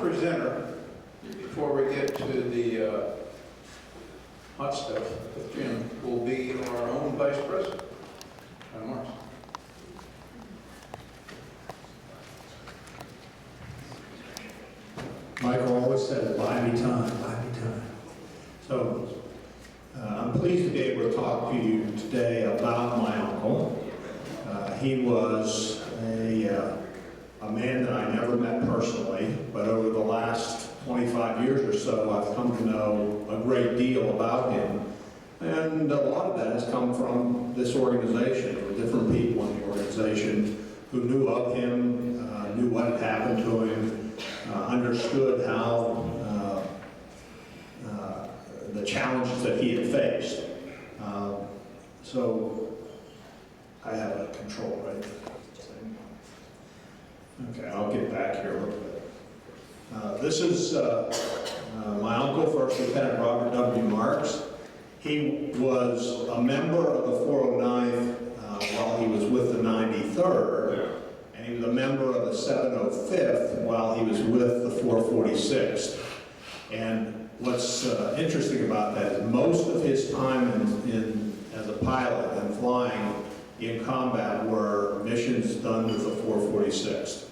presenter, before we get to the hot stuff with Jim, will be our own Vice President, John Marx. Michael always said, buy me time, buy me time. So, I'm pleased to be able to talk to you today about my uncle. He was a man that I never met personally, but over the last 25 years or so, I've come to know a great deal about him. And a lot of that has come from this organization. There were different people in the organization who knew of him, knew what had happened to him, understood how the challenges that he had faced. So I have a control, right? Okay, I'll get back here a little bit. This is my uncle, First Lieutenant Robert W. Marx. He was a member of the 409th while he was with the 93rd, and he was a member of the 705th while he was with the 446th. And what's interesting about that is most of his time as a pilot and flying in combat were missions done with the 446th.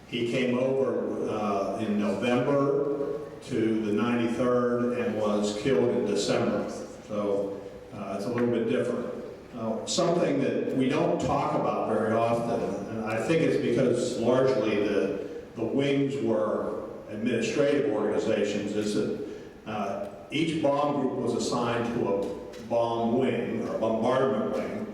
He came over in November to the 93rd and was killed in December. So it's a little bit different. Something that we don't talk about very often, and I think it's because largely the wings were administrative organizations, is that each bomb group was assigned to a bomb wing, or a bombardment wing.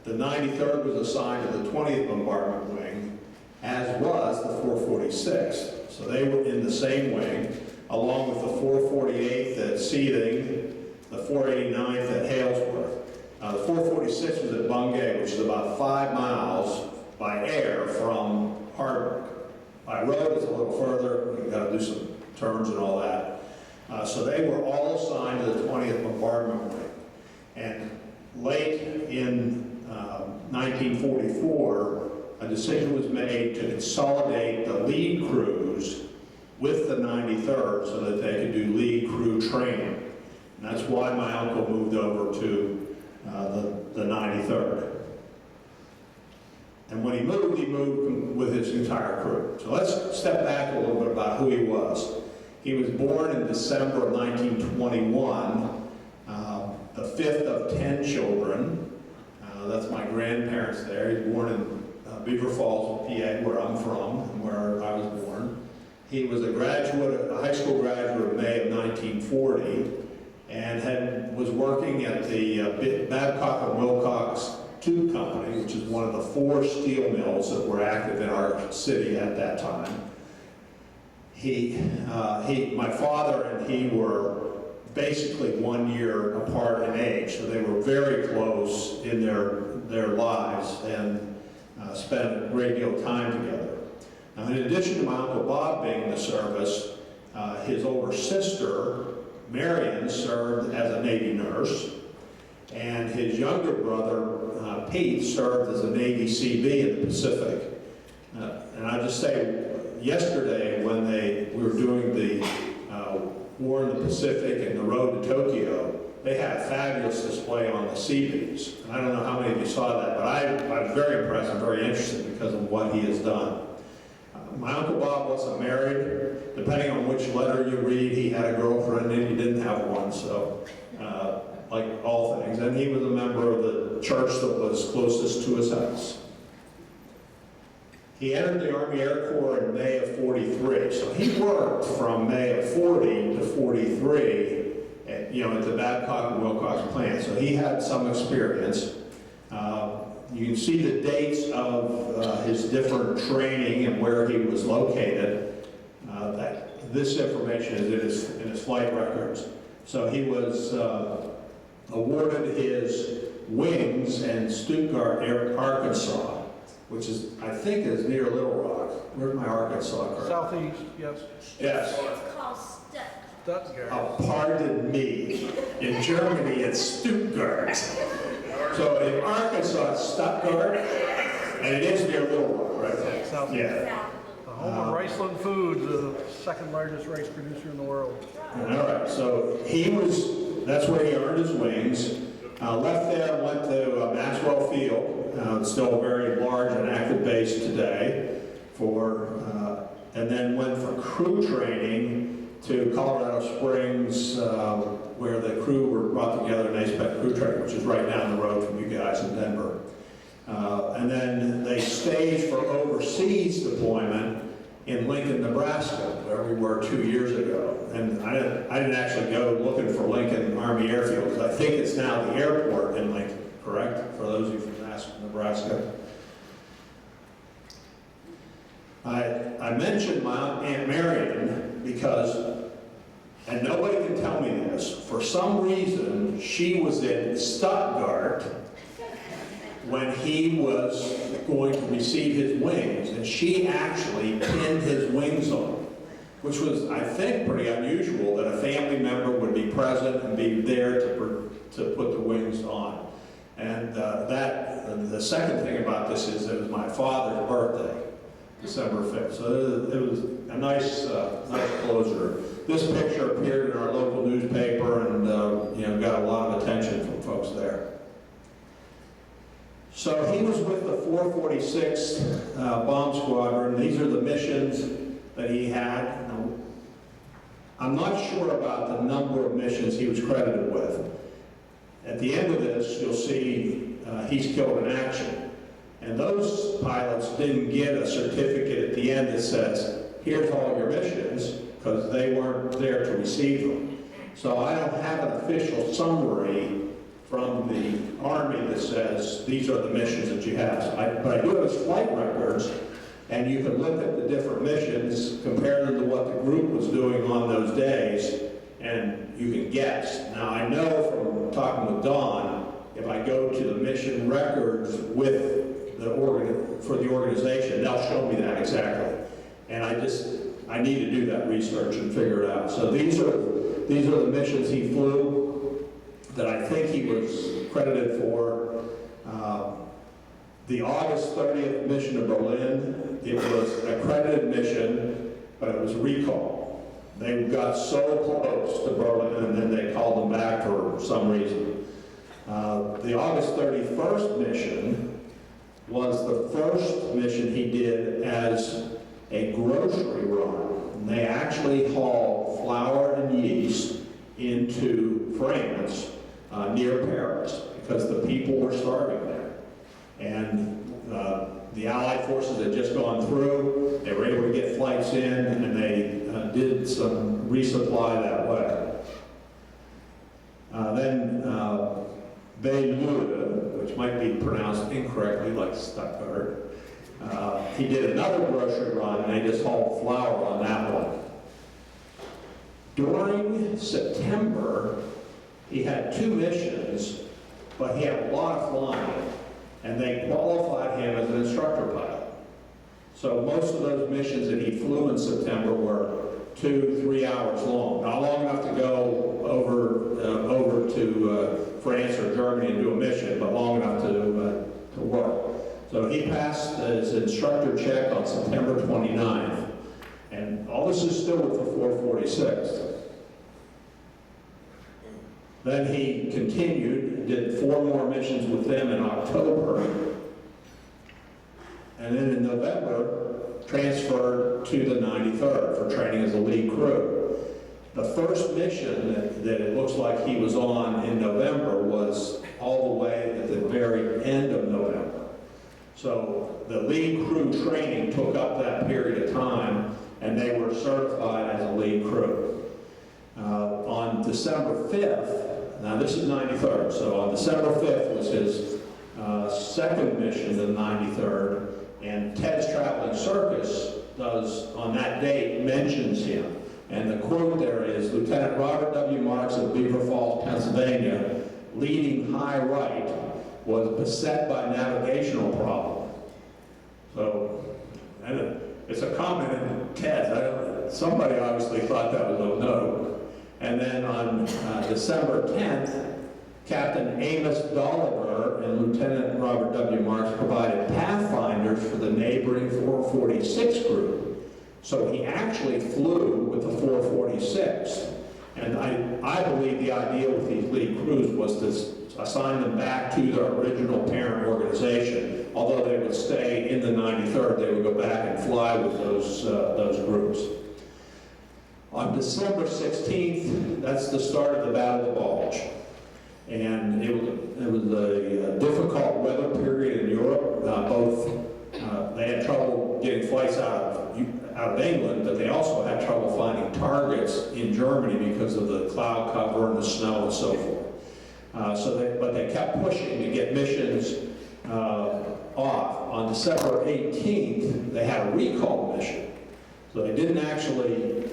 The 93rd was assigned to the 20th Bombardment Wing, as was the 446th. So they were in the same wing, along with the 448th at Seething, the 489th at Halesworth. The 446th was at Bungay, which is about 5 miles by air from Hardwick. By road, it's a little further. You've got to do some turns and all that. So they were all assigned to the 20th Bombardment Wing. And late in 1944, a decision was made to consolidate the lead crews with the 93rd so that they could do lead crew training. And that's why my uncle moved over to the 93rd. And when he moved with his entire crew. So let's step back a little bit about who he was. He was born in December of 1921, the fifth of 10 children. That's my grandparents there. He was born in Beaver Falls, PA, where I'm from, and where I was born. He was a high school graduate of May of 1940, and was working at the Babcock and Wilcox Tube Company, which is one of the 4 steel mills that were active in our city at that time. My father and he were basically 1 year apart in age, so they were very close in their lives and spent a great deal of time together. Now, in addition to my Uncle Bob being in the service, his older sister, Marion, served as a Navy nurse, and his younger brother, Pete, served as a Navy CB in the Pacific. And I just say, yesterday when we were doing the War in the Pacific and the road to Tokyo, they had a fabulous display on the Seabees. And I don't know how many of you saw that, but I was very impressed and very interested because of what he has done. My Uncle Bob wasn't married. Depending on which letter you read, he had a girlfriend and he didn't have one, so like all things. And he was a member of the church that was closest to his house. He entered the Army Air Corps in May of 43, so he worked from May of 40 to 43 at the Babcock and Wilcox plant, so he had some experience. You can see the dates of his different training and where he was located. This information is in his flight records. So he was awarded his wings in Stuttgart, Arkansas, which is, I think, is near Little Rock. Where's my Arkansas card? Southeast, yes. Yes. It's called Stuttgart. Oh, pardon me. In Germany, it's Stuttgart. So in Arkansas, it's Stuttgart, and it is near Little Rock, right? Southeast. Yeah. Home of Riceland Foods, the second largest rice producer in the world. All right, so that's where he earned his wings. Left there, went to Maxwell Field. It's still a very large and active base today. And then went for crew training to Colorado Springs, where the crew were brought together in ASPEC crew training, which is right down the road from you guys in Denver. And then they staged for overseas deployment in Lincoln, Nebraska, where we were 2 years ago. And I didn't actually go looking for Lincoln Army Airfield, because I think it's now the airport in Lincoln, correct? For those of you from Nebraska. I mentioned my Aunt Marion because, and nobody can tell me this, for some reason she was in Stuttgart when he was going to receive his wings, and she actually pinned his wings on, which was, I think, pretty unusual that a family member would be present and be there to put the wings on. And the second thing about this is it was my father's birthday, December 5th. So it was a nice closure. This picture appeared in our local newspaper and got a lot of attention from folks there. So he was with the 446th Bomb Squadron. These are the missions that he had. Now, I'm not sure about the number of missions he was credited with. At the end of this, you'll see he's killed in action. And those pilots didn't get a certificate at the end that says, here's all your missions, because they weren't there to receive them. So I don't have an official summary from the Army that says, these are the missions that you have. But I do have his flight records, and you can look at the different missions, compare them to what the group was doing on those days, and you can guess. Now, I know from talking with Don, if I go to the mission records with for the organization, they'll show me that exactly. And I need to do that research and figure it out. So these are the missions he flew that I think he was credited for. The August 30th mission to Berlin, it was an accredited mission, but it was recall. They got so close to Berlin and then they called them back for some reason. The August 31st mission was the first mission he did as a grocery run. And they actually hauled flour and yeast into France near Paris because the people were starving there. And the Allied forces had just gone through, they were able to get flights in, and they did some resupply that way. Then Beirut, which might be pronounced incorrectly like Stuttgart, he did another grocery run, and they just hauled flour on that one. During September, he had 2 missions, but he had a lot of flying, and they qualified him as an instructor pilot. So most of those missions that he flew in September were 2-3 hours long. Not long enough to go over to France or Germany and do a mission, but long enough to work. So he passed his instructor check on September 29th, and all this is still with the 446th. Then he continued, did 4 more missions with them in October, and then in November, transferred to the 93rd for training as a lead crew. The first mission that it looks like he was on in November was all the way at the very end of November. So the lead crew training took up that period of time, and they were certified as a lead crew. On December 5th, now this is 93rd, so on December 5th was his second mission to the 93rd, and Ted's Traveling Circus does, on that date, mentions him. And the quote there is, Lieutenant Robert W. Marx of Beaver Falls, Pennsylvania, leading high right, was beset by navigational problem. So, and it's a comment in Ted's. Somebody obviously thought that was a note. And then on December 10th, Captain Amos Dolliver and Lieutenant Robert W. Marx provided pathfinders for the neighboring 446 group. So he actually flew with the 446. And I believe the idea with these lead crews was to assign them back to their original parent organization. Although they would stay in the 93rd, they would go back and fly with those groups. On December 16th, that's the start of the Battle of the Bulge. And it was a difficult weather period in Europe. They had trouble getting flights out of England, but they also had trouble finding targets in Germany because of the cloud cover and the snow and so forth. But they kept pushing to get missions off. On December 18th, they had a recall mission. So they didn't actually,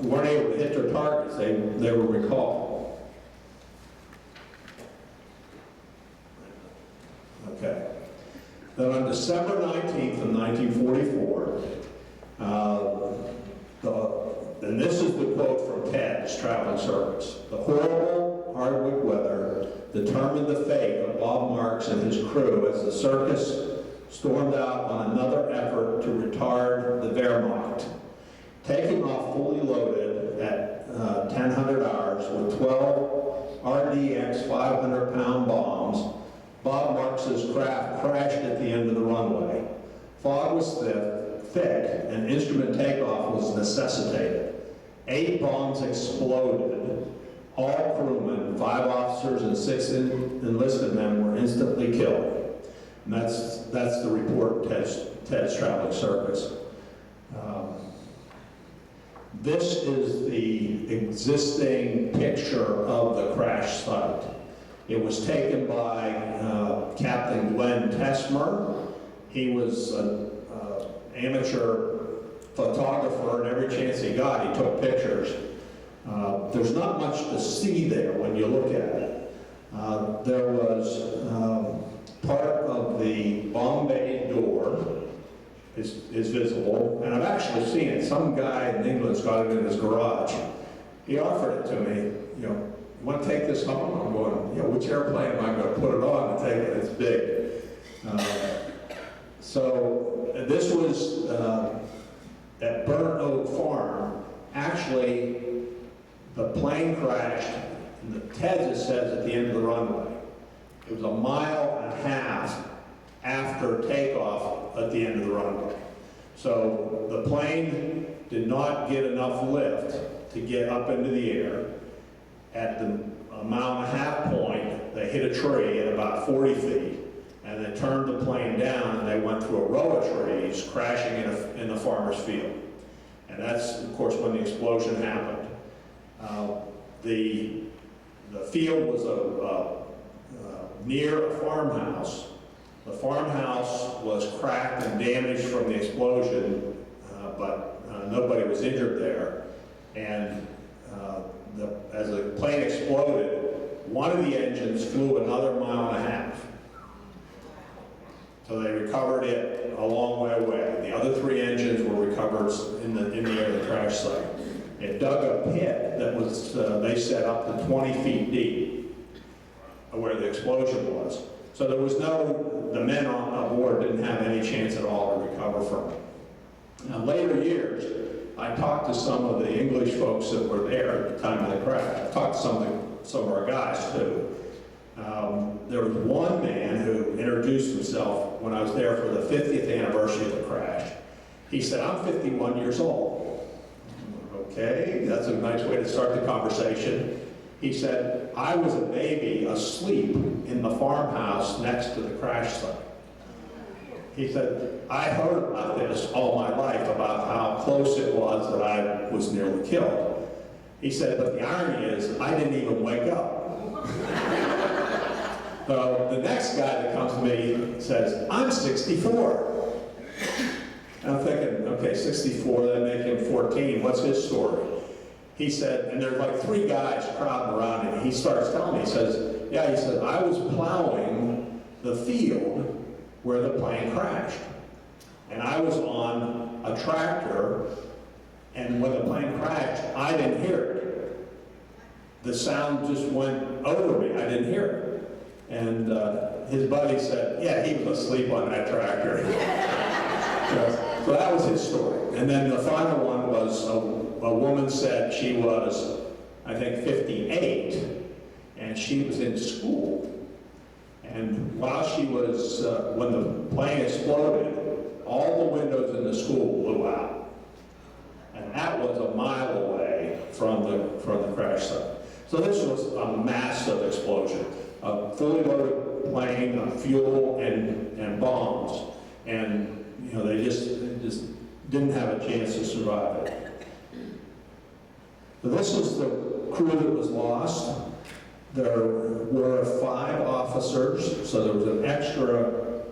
weren't able to hit their targets. They were recalled. Okay. Then on December 19th of 1944, and this is the quote from Ted's traveling circus: "The horrible Hardwick weather determined the fate of Bob Marx and his crew as the circus stormed out on another effort to retard the Wehrmacht. Taking off fully loaded at 1000 hours with 12 RDX 500-pound bombs, Bob Marx's craft crashed at the end of the runway. Fog was thick, and instrument takeoff was necessitated. 8 bombs exploded. All crewmen, 5 officers, and 6 enlisted men were instantly killed." And that's the report of Ted's traveling circus. This is the existing picture of the crash site. It was taken by Captain Glenn Tesmer. He was an amateur photographer, and every chance he got, he took pictures. There's not much to see there when you look at it. There was part of the bomb bay door is visible, and I've actually seen it. Some guy in England's got it in his garage. He offered it to me, you want to take this home? I'm going, which airplane am I going to put it on and take it? It's big. So this was at Burnt Oak Farm. Actually, the plane crashed, and the Ted says at the end of the runway. It was 1.5 miles after takeoff at the end of the runway. So the plane did not get enough lift to get up into the air. At the 1.5 mile point, they hit a tree at about 40 feet, and they turned the plane down, and they went through a row of trees, crashing in a farmer's field. And that's, of course, when the explosion happened. The field was near a farmhouse. The farmhouse was cracked and damaged from the explosion, but nobody was injured there. And as the plane exploded, one of the engines flew another 1.5 miles. So they recovered it a long way away. The other 3 engines were recovered in the air of the crash site. It dug a pit that was, they said, up to 20 feet deep, where the explosion was. So there was the men on board didn't have any chance at all to recover from it. Now, later years, I talked to some of the English folks that were there at the time of the crash. I talked to some of our guys, too. There was one man who introduced himself when I was there for the 50th anniversary of the crash. He said, "I'm 51 years old." Okay, that's a nice way to start the conversation. He said, "I was a baby asleep in the farmhouse next to the crash site." He said, "I heard about this all my life, about how close it was that I was nearly killed." He said, "But the irony is, I didn't even wake up." So the next guy that comes to me says, "I'm 64. And I'm thinking, okay, 64, that make him 14. What's his story? He said, and there's like 3 guys crowding around him. He starts telling me, he says, I was plowing the field where the plane crashed. And I was on a tractor, and when the plane crashed, I didn't hear it. The sound just went over me. I didn't hear it. And his buddy said, "Yeah, he was asleep on that tractor." So that was his story. And then the final one was a woman said she was, I think, 58, and she was in school. And while she was, when the plane exploded, all the windows in the school blew out. And that was a mile away from the crash site. So this was a massive explosion. A fully loaded plane of fuel and bombs. And, you know, they just didn't have a chance to survive it. So this is the crew that was lost. There were 5 officers, so there was an extra,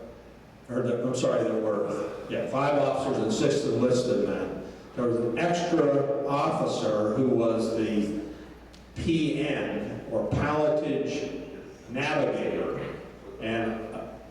there were 5 officers and 6 enlisted men. There was an extra officer who was the PN, or pilotage navigator, and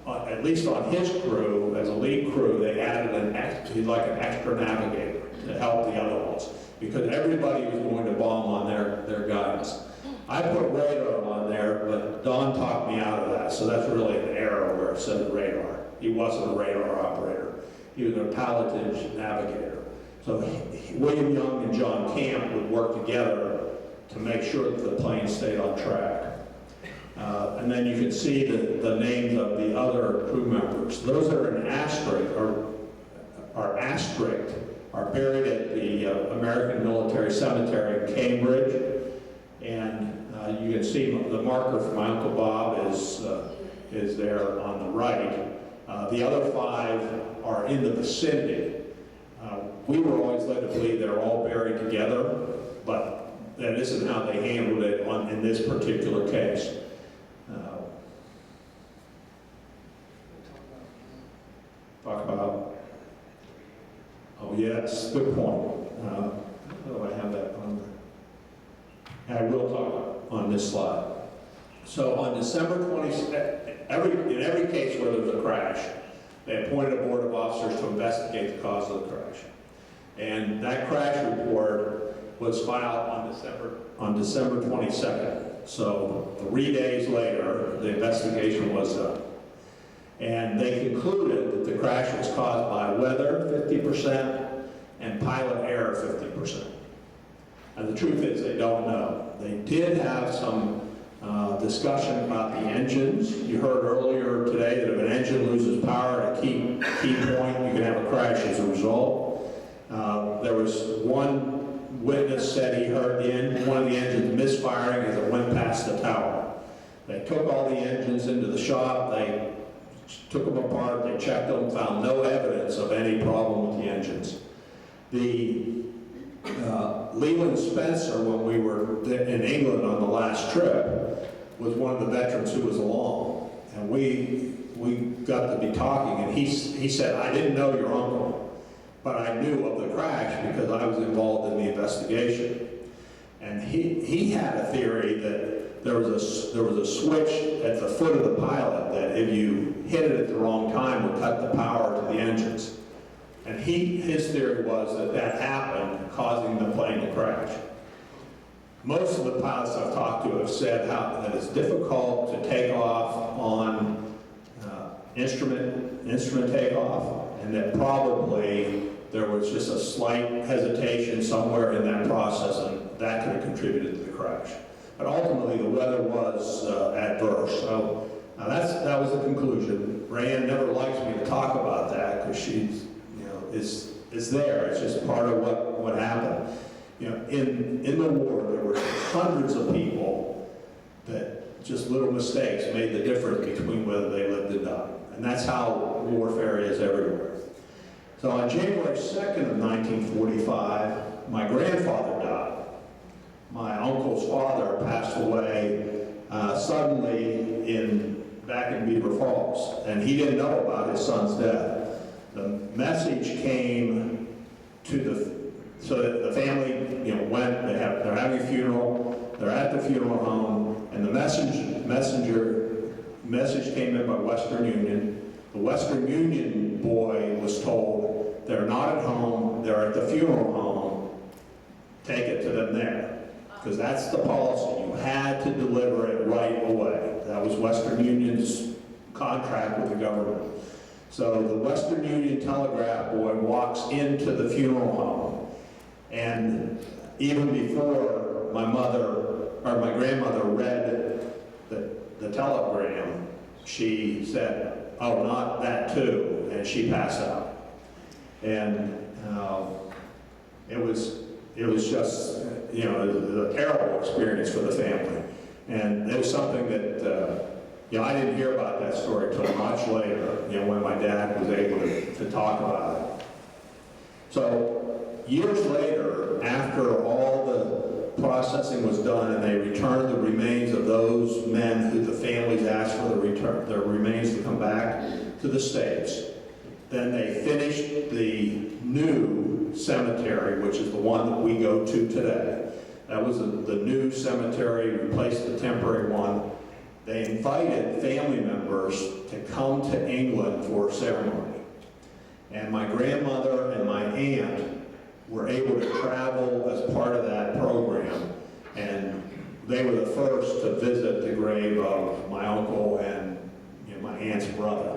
at least on his crew, as a lead crew, they added an extra navigator to help the other ones, because everybody was going to bomb on their guidance. I put radar on there, but Don talked me out of that, so that's really an error where it says radar. He wasn't a radar operator. He was a pilotage navigator. So William Young and John Camp would work together to make sure that the plane stayed on track. And then you can see the names of the other crew members. Those that are in asterisk are buried at the American Military Cemetery in Cambridge. And you can see the marker for my Uncle Bob is there on the right. The other 5 are in the vicinity. We were always led to believe they're all buried together, but that isn't how they handled it in this particular case. Talk about, oh yes, good point. Oh, I have that on there. I will talk on this slide. So on December 22nd, in every case where there's a crash, they appointed a board of officers to investigate the cause of the crash. And that crash report was filed on December 22nd. So 3 days later, the investigation was done. And they concluded that the crash was caused by weather, 50%, and pilot error, 50%. And the truth is, they don't know. They did have some discussion about the engines. You heard earlier today that if an engine loses power at a key point, you can have a crash as a result. There was one witness said he heard one of the engines misfiring as it went past the tower. They took all the engines into the shop, they took them apart, they checked them, found no evidence of any problem with the engines. The Leland Spencer, when we were in England on the last trip, was one of the veterans who was along. And we got to be talking, and he said, I didn't know your uncle, but I knew of the crash because I was involved in the investigation. And he had a theory that there was a switch at the foot of the pilot that if you hit it at the wrong time would cut the power to the engines. And his theory was that happened, causing the plane to crash. Most of the pilots I've talked to have said that it's difficult to take off on instrument takeoff, and that probably there was just a slight hesitation somewhere in that process, and that could have contributed to the crash. But ultimately, the weather was adverse. So that was the conclusion. Rayanne never likes me to talk about that because she's, is there. It's just part of what happened. In the war, there were hundreds of people that just little mistakes made the difference between whether they lived and died. And that's how warfare is everywhere. So on January 2nd of 1945, my grandfather died. My uncle's father passed away suddenly back in Beaver Falls, and he didn't know about his son's death. The message came so that the family, went. They're having a funeral. They're at the funeral home, and the message came in by Western Union. The Western Union boy was told they're not at home. They're at the funeral home. Take it to them there, because that's the policy. You had to deliver it right away. That was Western Union's contract with the government. So the Western Union telegraph boy walks into the funeral home, and even before my grandmother read the telegram, she said, "Oh, not that too," and she passed out. And it was just, it was a terrible experience for the family. And it was something that, I didn't hear about that story until much later, when my dad was able to talk about it. So years later, after all the processing was done and they returned the remains of those men who the families asked for their remains to come back to the States, then they finished the new cemetery, which is the one that we go to today. That was the new cemetery, replaced the temporary one. They invited family members to come to England for a ceremony. And my grandmother and my aunt were able to travel as part of that program. And they were the first to visit the grave of my uncle and my aunt's brother.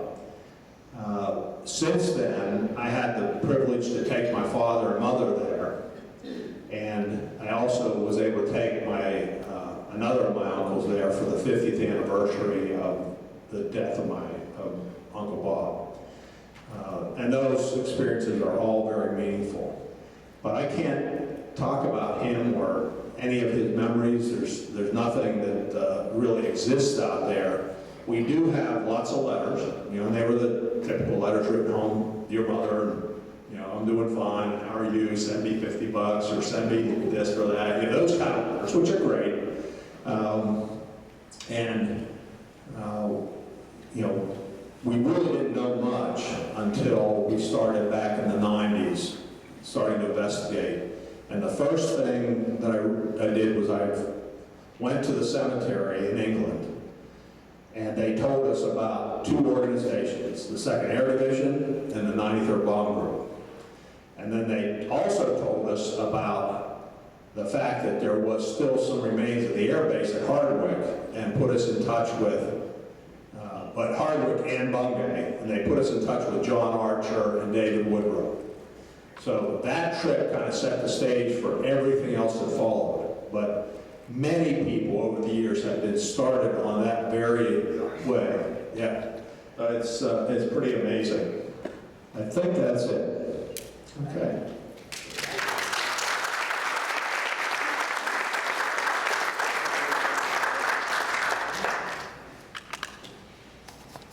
Since then, I had the privilege to take my father and mother there. And I also was able to take another of my uncles there for the 50th anniversary of the death of Uncle Bob. And those experiences are all very meaningful. But I can't talk about him or any of his memories. There's nothing that really exists out there. We do have lots of letters, and they were the typical letters written home, "Dear Mother," and, "I'm doing fine, and how are you? Send me $50, or send me this or that," those kind of letters, which are great. We really didn't know much until we started back in the 90s, starting to investigate. And the first thing that I did was I went to the cemetery in England, and they told us about two organizations, the 2nd Air Division and the 93rd Bomb Group. And then they also told us about the fact that there was still some remains of the air base at Hardwick, and put us in touch with, but Hardwick and Bungay, and they put us in touch with John Archer and David Woodrow. So that trip kind of set the stage for everything else that followed. But many people over the years have been started on that very way. Yeah, it's pretty amazing. I think that's it. Okay.